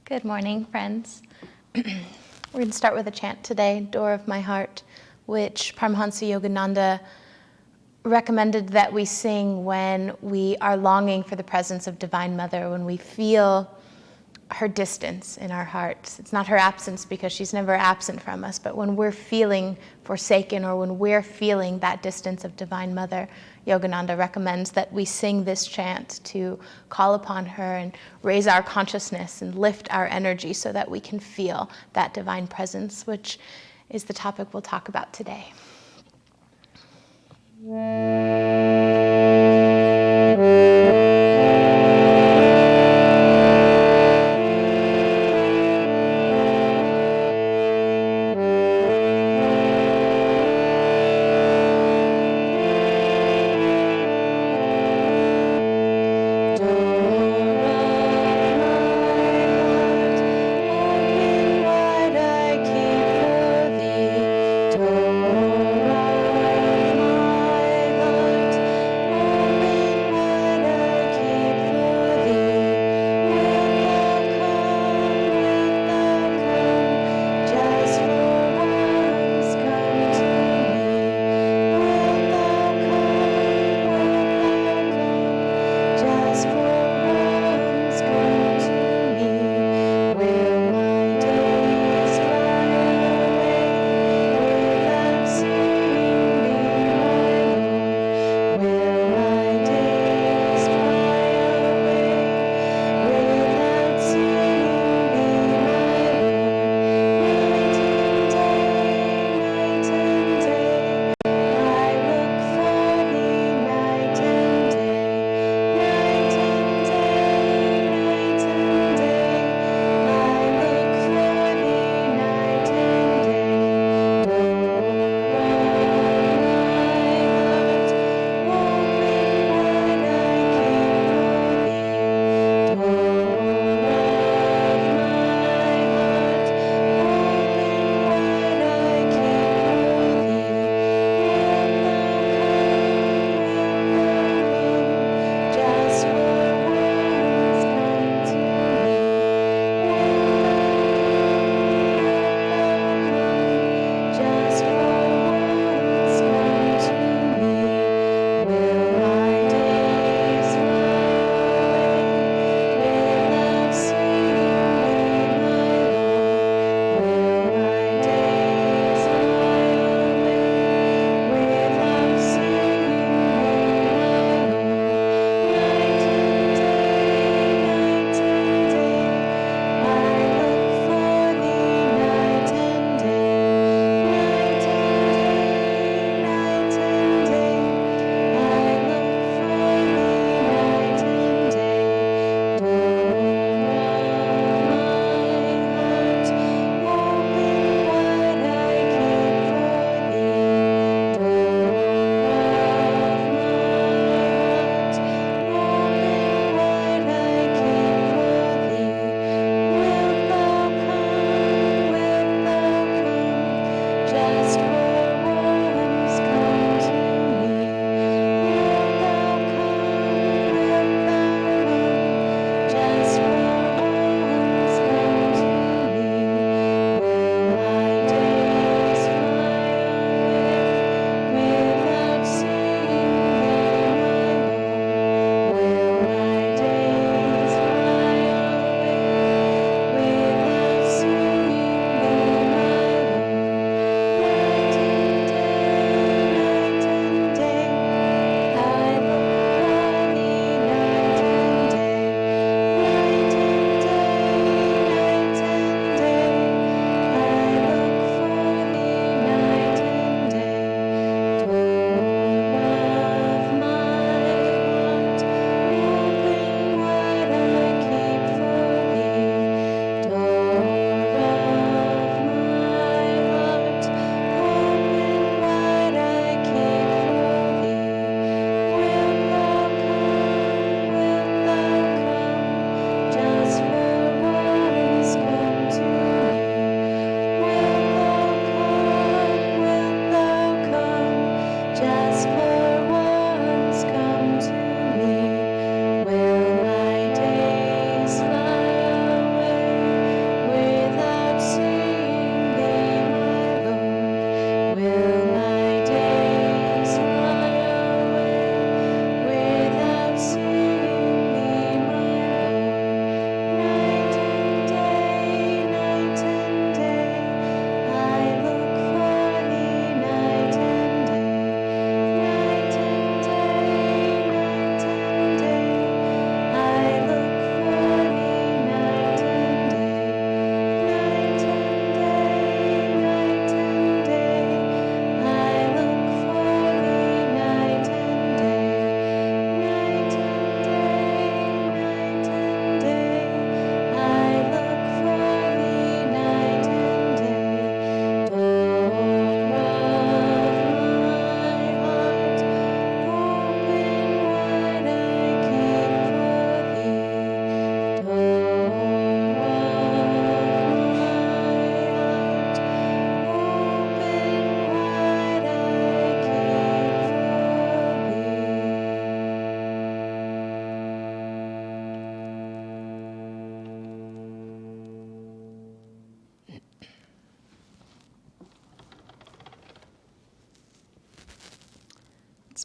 Good morning, friends. We're going to start with a chant today, Door of My Heart, which Paramahansa Yogananda recommended that we sing when we are longing for the presence of Divine Mother, when we feel her distance in our hearts. It's not her absence because she's never absent from us, but when we're feeling forsaken or when we're feeling that distance of Divine Mother, Yogananda recommends that we sing this chant to call upon her and raise our consciousness and lift our energy so that we can feel that divine presence, which is the topic we'll talk about today.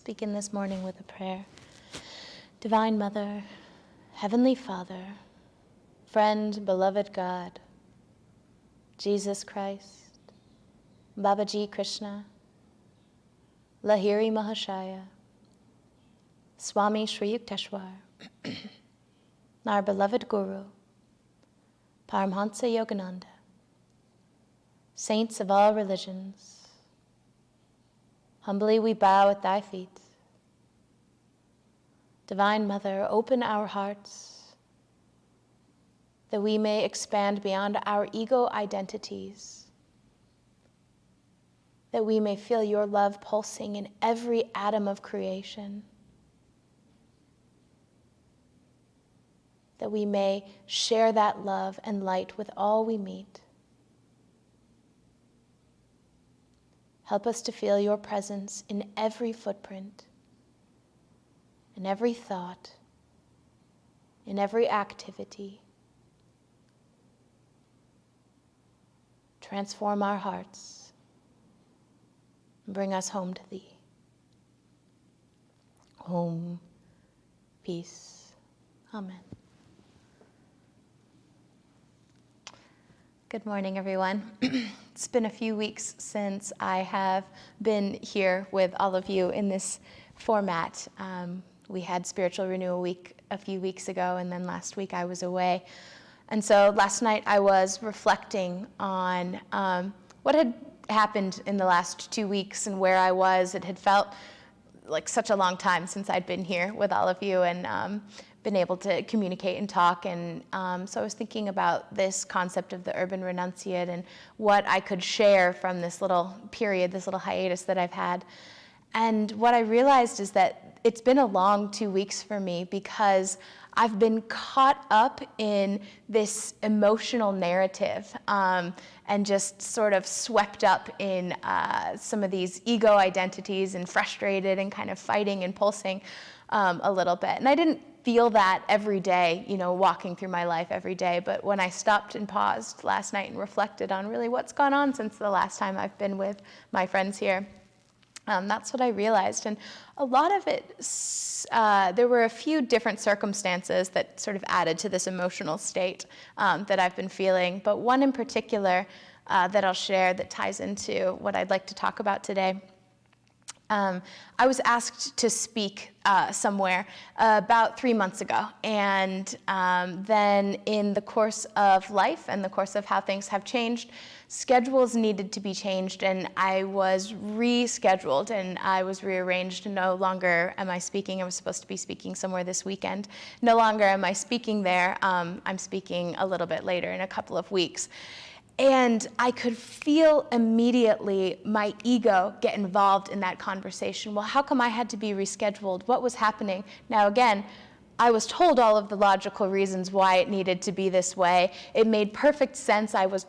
begin this morning with a prayer. Divine Mother, Heavenly Father, friend, beloved God, Jesus Christ, Babaji Krishna, Lahiri Mahashaya, Swami Sri Yukteswar, our beloved Guru, Paramhansa Yogananda, saints of all religions, humbly we bow at thy feet. Divine Mother, open our hearts that we may expand beyond our ego identities, that we may feel your love pulsing in every atom of creation, that we may share that love and light with all we meet. Help us to feel your presence in every footprint, in every thought, in every activity. Transform our hearts and bring us home to thee. Home, peace. Amen. Good morning, everyone. It's been a few weeks since I have been here with all of you in this format. We had Spiritual Renewal Week a few weeks ago, and then last week I was away. And so last night I was reflecting on what had happened in the last 2 weeks and where I was. It had felt like such a long time since I'd been here with all of you and been able to communicate and talk. And so I was thinking about this concept of the urban renunciate and what I could share from this little period, this little hiatus that I've had. And what I realized is that it's been a long 2 weeks for me because I've been caught up in this emotional narrative and just sort of swept up in some of these ego identities and frustrated and kind of fighting and pulsing a little bit. And I didn't feel that every day, walking through my life every day. But when I stopped and paused last night and reflected on really what's gone on since the last time I've been with my friends here, that's what I realized. And a lot of it, there were a few different circumstances that sort of added to this emotional state that I've been feeling. But one in particular that I'll share that ties into what I'd like to talk about today. I was asked to speak somewhere about 3 months ago, and then in the course of life and the course of how things have changed, schedules needed to be changed, and I was rescheduled and I was rearranged. No longer am I speaking. I was supposed to be speaking somewhere this weekend. No longer am I speaking there. I'm speaking a little bit later in a couple of weeks. And I could feel immediately my ego get involved in that conversation. Well, how come I had to be rescheduled? What was happening? Now, again, I was told all of the logical reasons why it needed to be this way. It made perfect sense. I was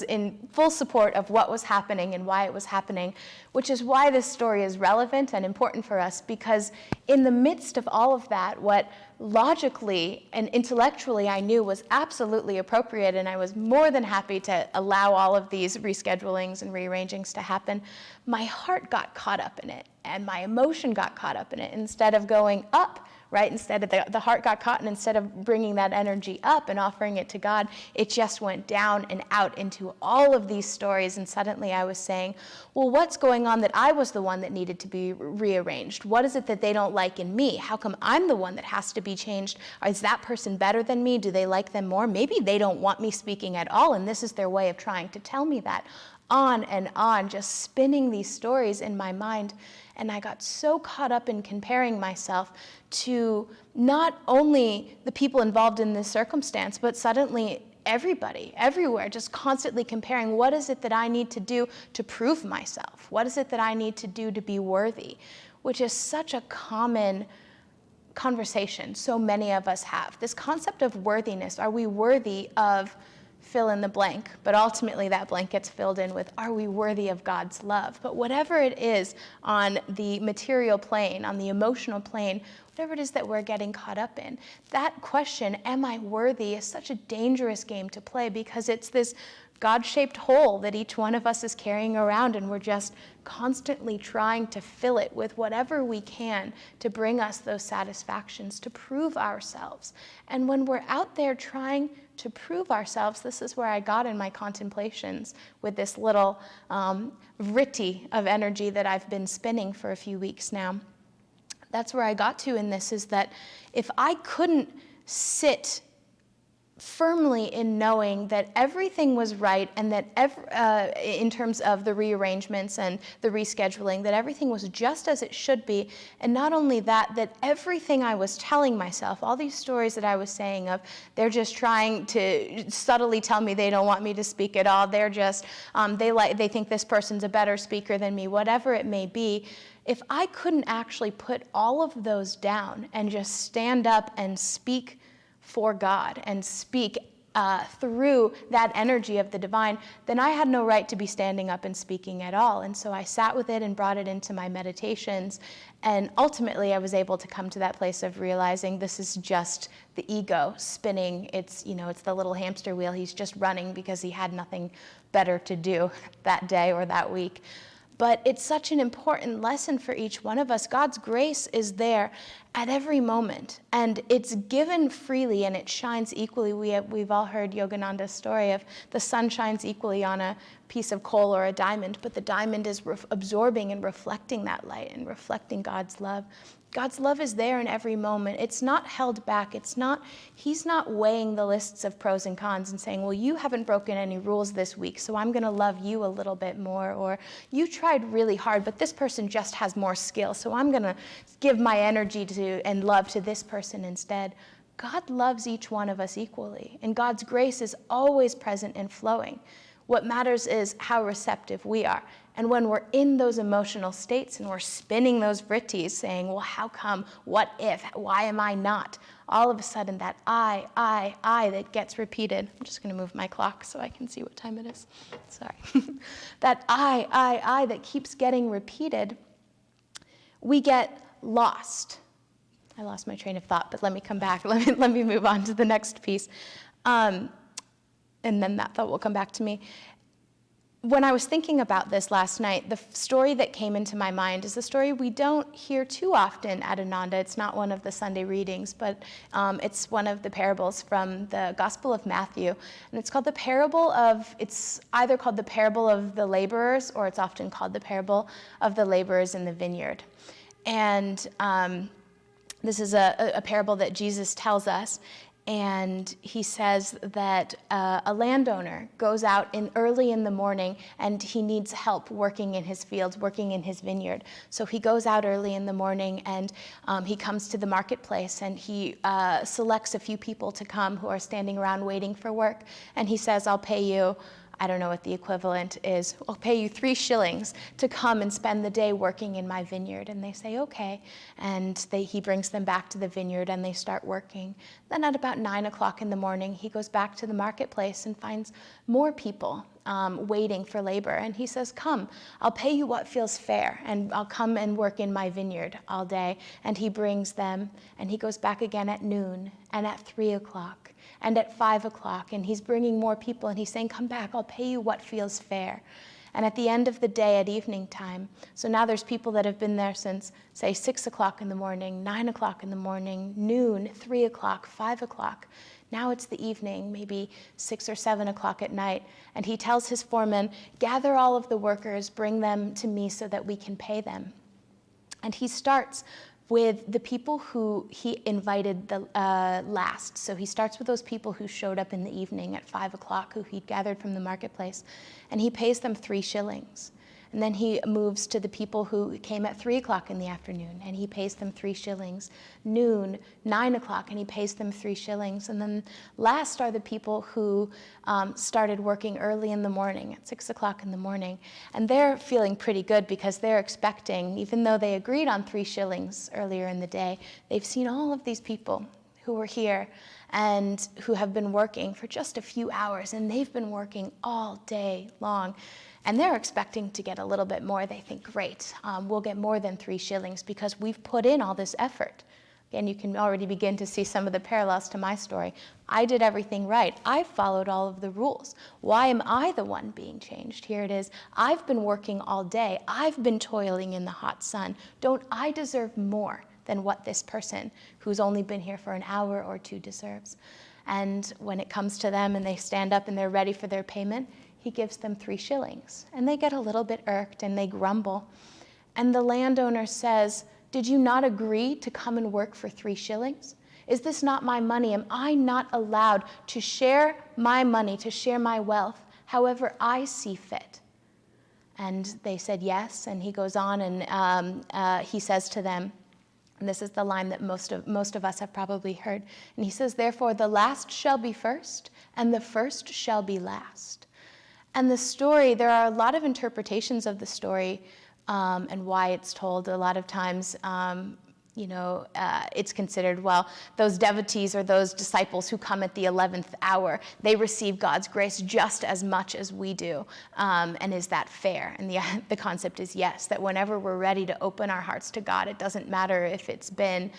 in full support of what was happening and why it was happening, which is why this story is relevant and important for us, because in the midst of all of that, what logically and intellectually I knew was absolutely appropriate, and I was more than happy to allow all of these reschedulings and rearrangings to happen, my heart got caught up in it and my emotion got caught up in it. Instead of going up, right? Instead of the heart got caught, and instead of bringing that energy up and offering it to God, it just went down and out into all of these stories. And suddenly I was saying, well, what's going on that I was the one that needed to be rearranged? What is it that they don't like in me? How come I'm the one that has to be changed? Is that person better than me? Do they like them more? Maybe they don't want me speaking at all, and this is their way of trying to tell me that. On and on, just spinning these stories in my mind. And I got so caught up in comparing myself to not only the people involved in this circumstance, but suddenly everybody, everywhere, just constantly comparing, what is it that I need to do to prove myself? What is it that I need to do to be worthy? Which is such a common conversation so many of us have. This concept of worthiness, are we worthy of fill in the blank, but ultimately that blank gets filled in with, are we worthy of God's love? But whatever it is on the material plane, on the emotional plane, whatever it is that we're getting caught up in, that question, am I worthy, is such a dangerous game to play, because it's this God-shaped hole that each one of us is carrying around, and we're just constantly trying to fill it with whatever we can to bring us those satisfactions, to prove ourselves. And when we're out there trying to prove ourselves, this is where I got in my contemplations with this little vritti of energy that I've been spinning for a few weeks now. That's where I got to in this, is that if I couldn't sit firmly in knowing that everything was right, and that in terms of the rearrangements and the rescheduling, that everything was just as it should be, and not only that, that everything I was telling myself, all these stories that I was saying of, they're just trying to subtly tell me they don't want me to speak at all, they're just, they think this person's a better speaker than me, whatever it may be, if I couldn't actually put all of those down and just stand up and speak for God and speak through that energy of the divine, then I had no right to be standing up and speaking at all. And so I sat with it and brought it into my meditations. And ultimately, I was able to come to that place of realizing this is just the ego spinning. It's the little hamster wheel. He's just running because he had nothing better to do that day or that week. But it's such an important lesson for each one of us. God's grace is there at every moment, and it's given freely, and it shines equally. We've all heard Yogananda's story of the sun shines equally on a piece of coal or a diamond, but the diamond is absorbing and reflecting that light and reflecting God's love. God's love is there in every moment. It's not held back. He's not weighing the lists of pros and cons and saying, well, you haven't broken any rules this week, so I'm going to love you a little bit more. Or you tried really hard, but this person just has more skill, so I'm going to give my energy and love to this person instead. God loves each one of us equally, and God's grace is always present and flowing. What matters is how receptive we are. And when we're in those emotional states and we're spinning those vrittis saying, well, how come, what if, why am I not? All of a sudden that I that gets repeated. I'm just going to move my clock so I can see what time it is. Sorry. That I that keeps getting repeated, we get lost. I lost my train of thought, but let me come back. Let me move on to the next piece. And then that thought will come back to me. When I was thinking about this last night, the story that came into my mind is a story we don't hear too often at Ananda. It's not one of the Sunday readings, but it's one of the parables from the Gospel of Matthew. And it's it's either called the parable of the laborers, or it's often called the parable of the laborers in the vineyard. And this is a parable that Jesus tells us. And he says that a landowner goes out early in the morning, and he needs help working in his fields, working in his vineyard. So he goes out early in the morning, and he comes to the marketplace, and he selects a few people to come who are standing around waiting for work. And he says, I'll pay you, I don't know what the equivalent is, I'll pay you 3 shillings to come and spend the day working in my vineyard. And they say, okay. And he brings them back to the vineyard, and they start working. Then at about 9 o'clock in the morning, he goes back to the marketplace and finds more people waiting for labor. And he says, come, I'll pay you what feels fair, and I'll come and work in my vineyard all day. And he brings them, and he goes back again at noon, and at 3 o'clock, and at 5 o'clock, and he's bringing more people, and he's saying, come back, I'll pay you what feels fair. And at the end of the day, at evening time, so now there's people that have been there since, say, 6 o'clock in the morning, 9 o'clock in the morning, noon, 3 o'clock, 5 o'clock. Now it's the evening, maybe 6 or 7 o'clock at night, and he tells his foreman, gather all of the workers, bring them to me so that we can pay them. And he starts with the people who he invited the last. So he starts with those people who showed up in the evening at 5 o'clock, who he'd gathered from the marketplace, and he pays them 3 shillings. And then he moves to the people who came at 3 o'clock in the afternoon, and he pays them 3 shillings. Noon, 9 o'clock, and he pays them 3 shillings. And then last are the people who started working early in the morning, at 6 o'clock in the morning. And they're feeling pretty good because they're expecting, even though they agreed on 3 shillings earlier in the day, they've seen all of these people who were here and who have been working for just a few hours, and they've been working all day long. And they're expecting to get a little bit more. They think, great, we'll get more than 3 shillings because we've put in all this effort. Again, you can already begin to see some of the parallels to my story. I did everything right. I followed all of the rules. Why am I the one being changed? Here it is. I've been working all day. I've been toiling in the hot sun. Don't I deserve more than what this person who's only been here for an hour or two deserves? And when it comes to them and they stand up and they're ready for their payment, he gives them 3 shillings. And they get a little bit irked and they grumble. And the landowner says, "Did you not agree to come and work for 3 shillings? Is this not my money? Am I not allowed to share my money, to share my wealth, however I see fit?" And they said yes, and he goes on and he says to them, and this is the line that most of us have probably heard, and he says, "Therefore the last shall be first, and the first shall be last." And the story, there are a lot of interpretations of the story and why it's told. A lot of times, it's considered, well, those devotees or those disciples who come at the 11th hour, they receive God's grace just as much as we do. And is that fair? And the concept is yes, that whenever we're ready to open our hearts to God, it doesn't matter if it's been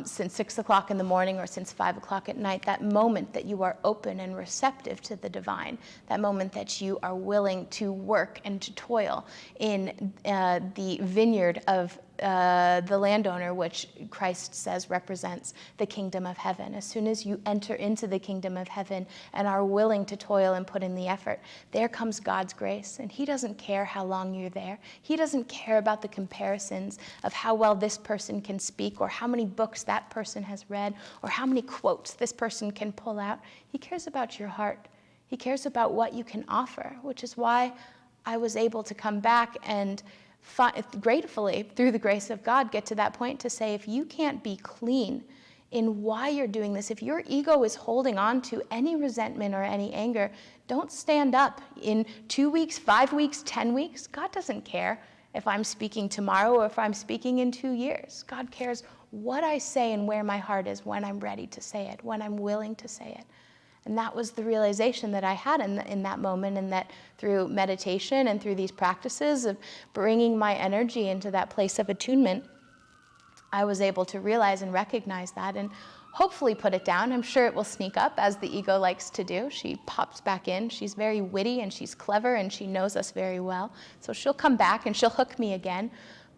since 6 o'clock in the morning or since 5 o'clock at night, that moment that you are open and receptive to the divine, that moment that you are willing to work and to toil in the vineyard of the landowner, which Christ says represents the kingdom of heaven. As soon as you enter into the kingdom of heaven and are willing to toil and put in the effort, there comes God's grace. And he doesn't care how long you're there. He doesn't care about the comparisons of how well this person can speak or how many books that person has read or how many quotes this person can pull out. He cares about your heart. He cares about what you can offer, which is why I was able to come back and gratefully, through the grace of God, get to that point to say, if you can't be clean in why you're doing this, if your ego is holding on to any resentment or any anger, don't stand up in 2 weeks, 5 weeks, 10 weeks. God doesn't care if I'm speaking tomorrow or if I'm speaking in 2 years. God cares what I say and where my heart is when I'm ready to say it, when I'm willing to say it. And that was the realization that I had in that moment, and that through meditation and through these practices of bringing my energy into that place of attunement, I was able to realize and recognize that and hopefully put it down. I'm sure it will sneak up, as the ego likes to do. She pops back in. She's very witty and she's clever and she knows us very well. So she'll come back and she'll hook me again.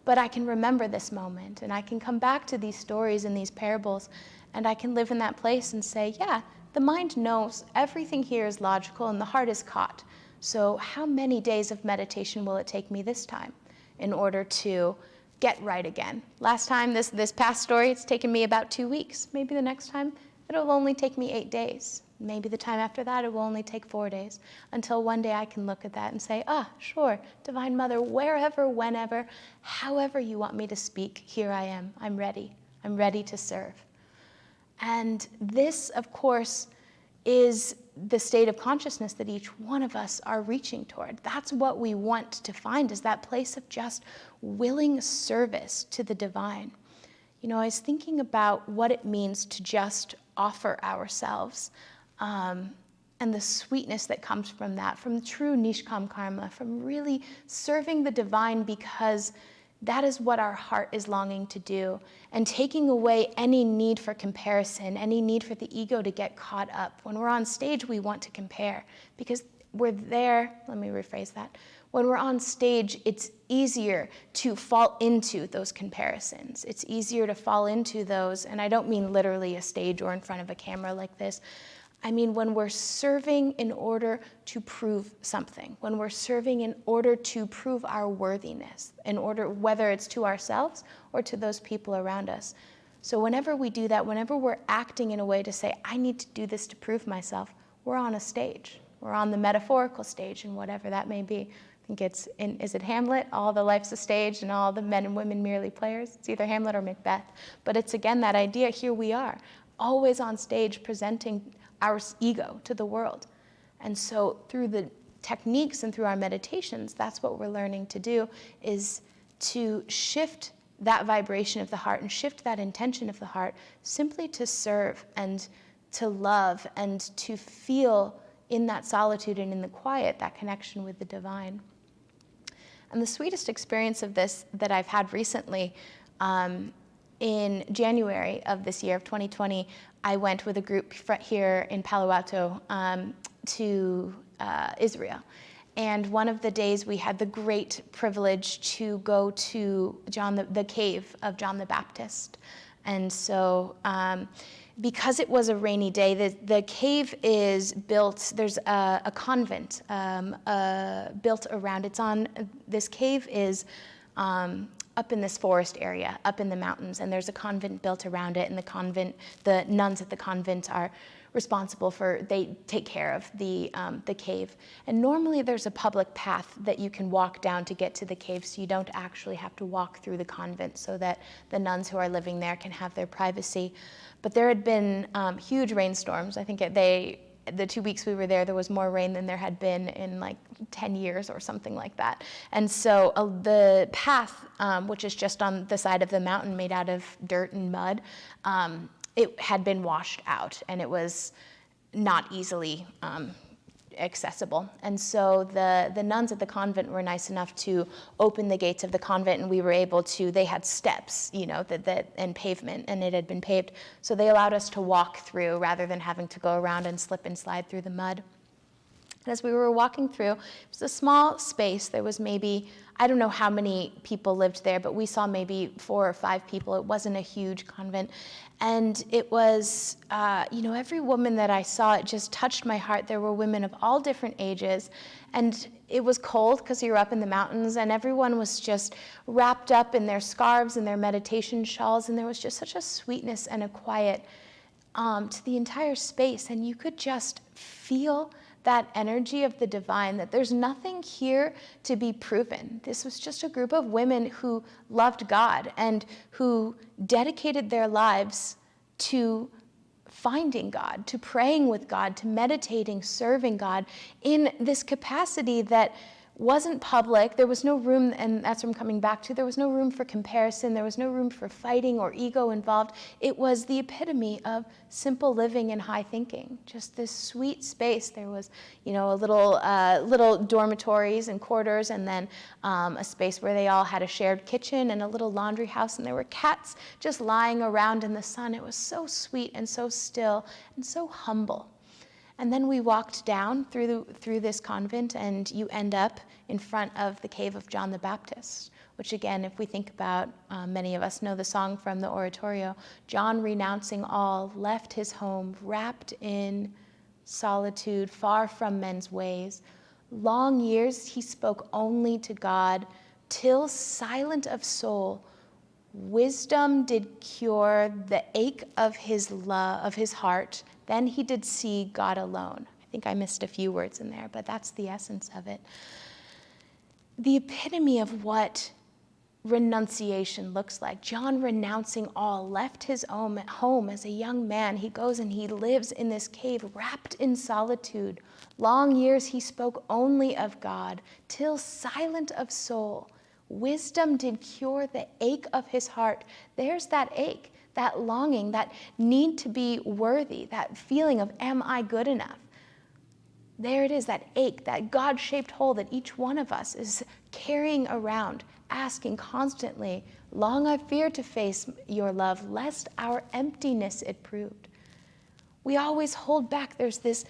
But I can remember this moment, and I can come back to these stories and these parables, and I can live in that place and say, yeah, the mind knows everything here is logical and the heart is caught. So how many days of meditation will it take me this time in order to get right again? Last time, this past story, it's taken me about 2 weeks. Maybe the next time, it'll only take me 8 days. Maybe the time after that, it will only take 4 days, until one day I can look at that and say, sure, Divine Mother, wherever, whenever, however you want me to speak, here I am. I'm ready. I'm ready to serve. And this, of course, is the state of consciousness that each one of us are reaching toward. That's what we want to find, is that place of just willing service to the divine. I was thinking about what it means to just offer ourselves, and the sweetness that comes from that, from true nishkam karma, from really serving the divine because that is what our heart is longing to do, and taking away any need for comparison, any need for the ego to get caught up. When we're on stage, we want to compare because we're there. Let me rephrase that. When we're on stage, it's easier to fall into those comparisons. It's easier to fall into those, and I don't mean literally a stage or in front of a camera like this. I mean, when we're serving in order to prove something, when we're serving in order to prove our worthiness, whether it's to ourselves or to those people around us. So whenever we do that, whenever we're acting in a way to say, I need to do this to prove myself, we're on a stage. We're on the metaphorical stage, and whatever that may be. I think is it Hamlet? All the life's a stage and all the men and women merely players. It's either Hamlet or Macbeth. But it's again that idea, here we are, always on stage presenting our ego to the world. And so through the techniques and through our meditations, that's what we're learning to do, is to shift that vibration of the heart and shift that intention of the heart simply to serve and to love and to feel in that solitude and in the quiet, that connection with the divine. And the sweetest experience of this that I've had recently in January of this year, of 2020, I went with a group here in Palo Alto to Israel. And one of the days we had the great privilege to go to the cave of John the Baptist. And so because it was a rainy day, the cave is built, there's a convent built around. This cave is up in this forest area, up in the mountains, and there's a convent built around it, and the nuns at the convent are responsible they take care of the cave. And normally there's a public path that you can walk down to get to the cave, so you don't actually have to walk through the convent, so that the nuns who are living there can have their privacy. But there had been huge rainstorms. I think the 2 weeks we were there was more rain than there had been in like 10 years or something like that. And so the path, which is just on the side of the mountain made out of dirt and mud, it had been washed out, and it was not easily accessible. And so the nuns at the convent were nice enough to open the gates of the convent, and we were able to, they had steps, and pavement, and it had been paved. So they allowed us to walk through rather than having to go around and slip and slide through the mud. And as we were walking through, it was a small space. There was maybe, I don't know how many people lived there, but we saw maybe 4 or 5 people. It wasn't a huge convent. And it was, every woman that I saw, it just touched my heart. There were women of all different ages. And it was cold because you were up in the mountains, and everyone was just wrapped up in their scarves and their meditation shawls. And there was just such a sweetness and a quiet to the entire space. And you could just feel that energy of the divine, that there's nothing here to be proven. This was just a group of women who loved God and who dedicated their lives to finding God, to praying with God, to meditating, serving God in this capacity that wasn't public. There was no room, and that's what I'm coming back to, there was no room for comparison, there was no room for fighting or ego involved. It was the epitome of simple living and high thinking, just this sweet space. There was, a little dormitories and quarters, and then a space where they all had a shared kitchen and a little laundry house, and there were cats just lying around in the sun. It was so sweet and so still and so humble. And then we walked down through this convent, and you end up in front of the cave of John the Baptist, which again, if we think about, many of us know the song from the oratorio, John, renouncing all, left his home, wrapped in solitude, far from men's ways. Long years he spoke only to God, till silent of soul, wisdom did cure the ache of his love, of his heart. Then he did see God alone. I think I missed a few words in there, but that's the essence of it. The epitome of what renunciation looks like. John renouncing all, left his own home as a young man. He goes and he lives in this cave, wrapped in solitude. Long years he spoke only of God, till silent of soul, wisdom did cure the ache of his heart. There's that ache, that longing, that need to be worthy, that feeling of, am I good enough? There it is, that ache, that God-shaped hole that each one of us is carrying around, asking constantly, long I fear to face your love, lest our emptiness it proved. We always hold back. There's this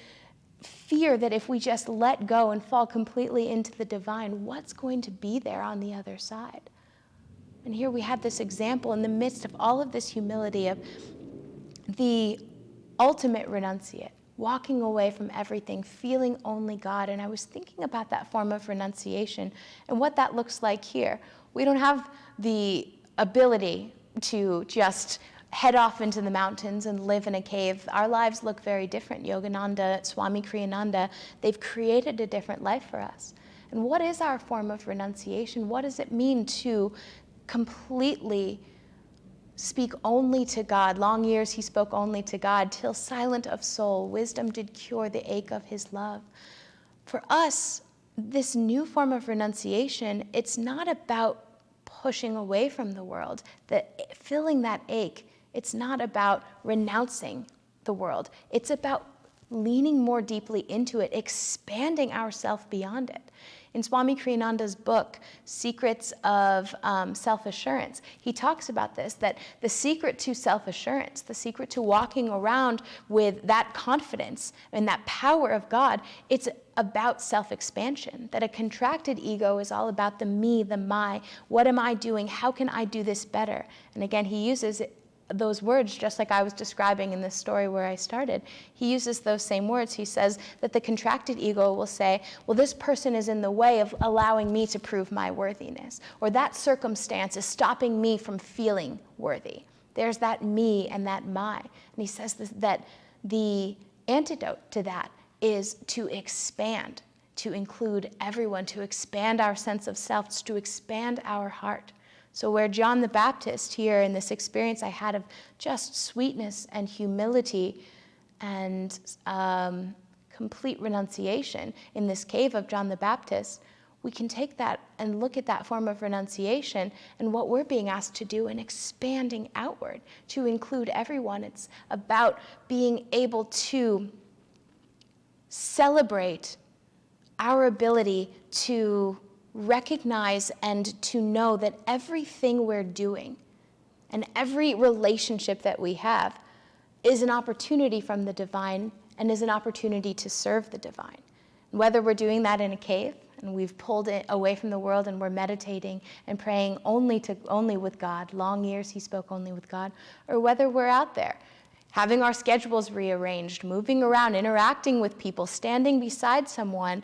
fear that if we just let go and fall completely into the divine, what's going to be there on the other side? And here we had this example in the midst of all of this humility of the ultimate renunciate, walking away from everything, feeling only God. And I was thinking about that form of renunciation and what that looks like here. We don't have the ability to just head off into the mountains and live in a cave. Our lives look very different. Yogananda, Swami Kriyananda, they've created a different life for us. And what is our form of renunciation? What does it mean to completely speak only to God? Long years he spoke only to God, till silent of soul, wisdom did cure the ache of his love. For us, this new form of renunciation, it's not about pushing away from the world, filling that ache. It's not about renouncing the world. It's about leaning more deeply into it, expanding ourselves beyond it. In Swami Kriyananda's book, Secrets of Self-Assurance, he talks about this, that the secret to self-assurance, the secret to walking around with that confidence and that power of God, it's about self-expansion, that a contracted ego is all about the me, the my, what am I doing, how can I do this better? And again, he uses those words, just like I was describing in this story where I started. He uses those same words. He says that the contracted ego will say, well, this person is in the way of allowing me to prove my worthiness, or that circumstance is stopping me from feeling worthy. There's that me and that my. And he says that the antidote to that is to expand, to include everyone, to expand our sense of self, to expand our heart. So where John the Baptist here in this experience I had of just sweetness and humility and complete renunciation in this cave of John the Baptist, we can take that and look at that form of renunciation and what we're being asked to do in expanding outward to include everyone. It's about being able to celebrate our ability to recognize and to know that everything we're doing and every relationship that we have is an opportunity from the divine and is an opportunity to serve the divine. Whether we're doing that in a cave and we've pulled it away from the world and we're meditating and praying only with God, long years he spoke only with God, or whether we're out there having our schedules rearranged, moving around, interacting with people, standing beside someone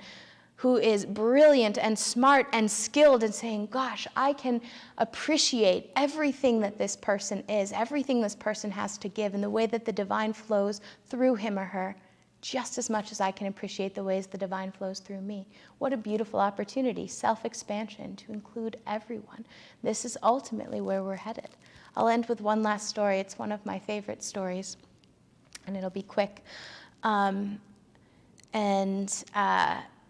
who is brilliant and smart and skilled and saying, gosh, I can appreciate everything that this person is, everything this person has to give, and the way that the divine flows through him or her, just as much as I can appreciate the ways the divine flows through me. What a beautiful opportunity, self-expansion, to include everyone. This is ultimately where we're headed. I'll end with one last story. It's one of my favorite stories, and it'll be quick.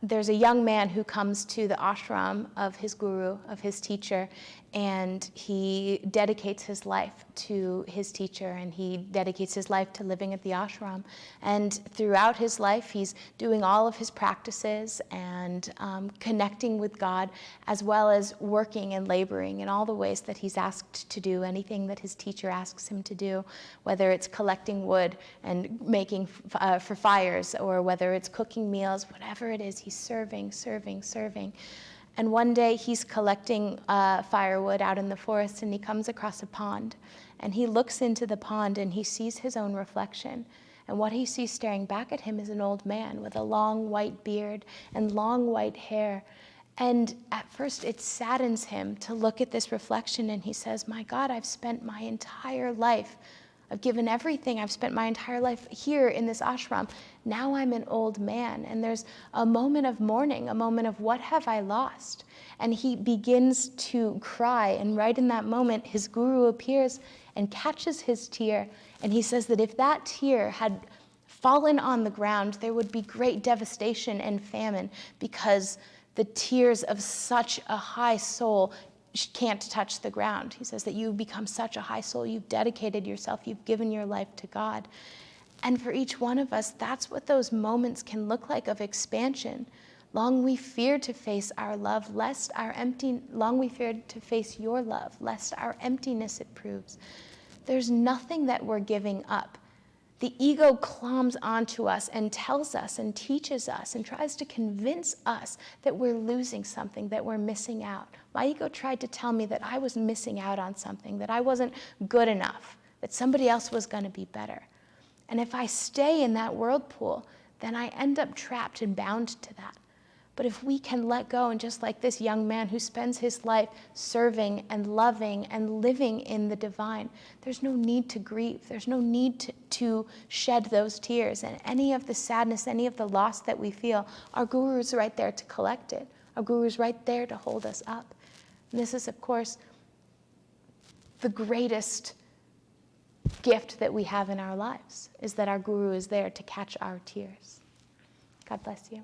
There's a young man who comes to the ashram of his guru, of his teacher, and he dedicates his life to his teacher, and he dedicates his life to living at the ashram. And throughout his life, he's doing all of his practices and connecting with God, as well as working and laboring in all the ways that he's asked to do, anything that his teacher asks him to do, whether it's collecting wood and making for fires, or whether it's cooking meals, whatever it is, he's serving. And one day he's collecting firewood out in the forest, and he comes across a pond, and he looks into the pond and he sees his own reflection. And what he sees staring back at him is an old man with a long white beard and long white hair. And at first it saddens him to look at this reflection, and he says, my God, I've spent my entire life, I've given everything, I've spent my entire life here in this ashram. Now I'm an old man, and there's a moment of mourning, a moment of what have I lost? And he begins to cry, and right in that moment, his guru appears and catches his tear, and he says that if that tear had fallen on the ground, there would be great devastation and famine, because the tears of such a high soul can't touch the ground. He says that you've become such a high soul, you've dedicated yourself, you've given your life to God. And for each one of us, that's what those moments can look like of expansion. Long we feared to face our love, long we feared to face your love, lest our emptiness it proves. There's nothing that we're giving up. The ego clombs onto us and tells us and teaches us and tries to convince us that we're losing something, that we're missing out. My ego tried to tell me that I was missing out on something, that I wasn't good enough, that somebody else was going to be better. And if I stay in that whirlpool, then I end up trapped and bound to that. But if we can let go, and just like this young man who spends his life serving and loving and living in the divine, there's no need to grieve. There's no need to shed those tears. And any of the sadness, any of the loss that we feel, our guru is right there to collect it. Our guru is right there to hold us up. And this is, of course, the greatest gift that we have in our lives, is that our guru is there to catch our tears. God bless you.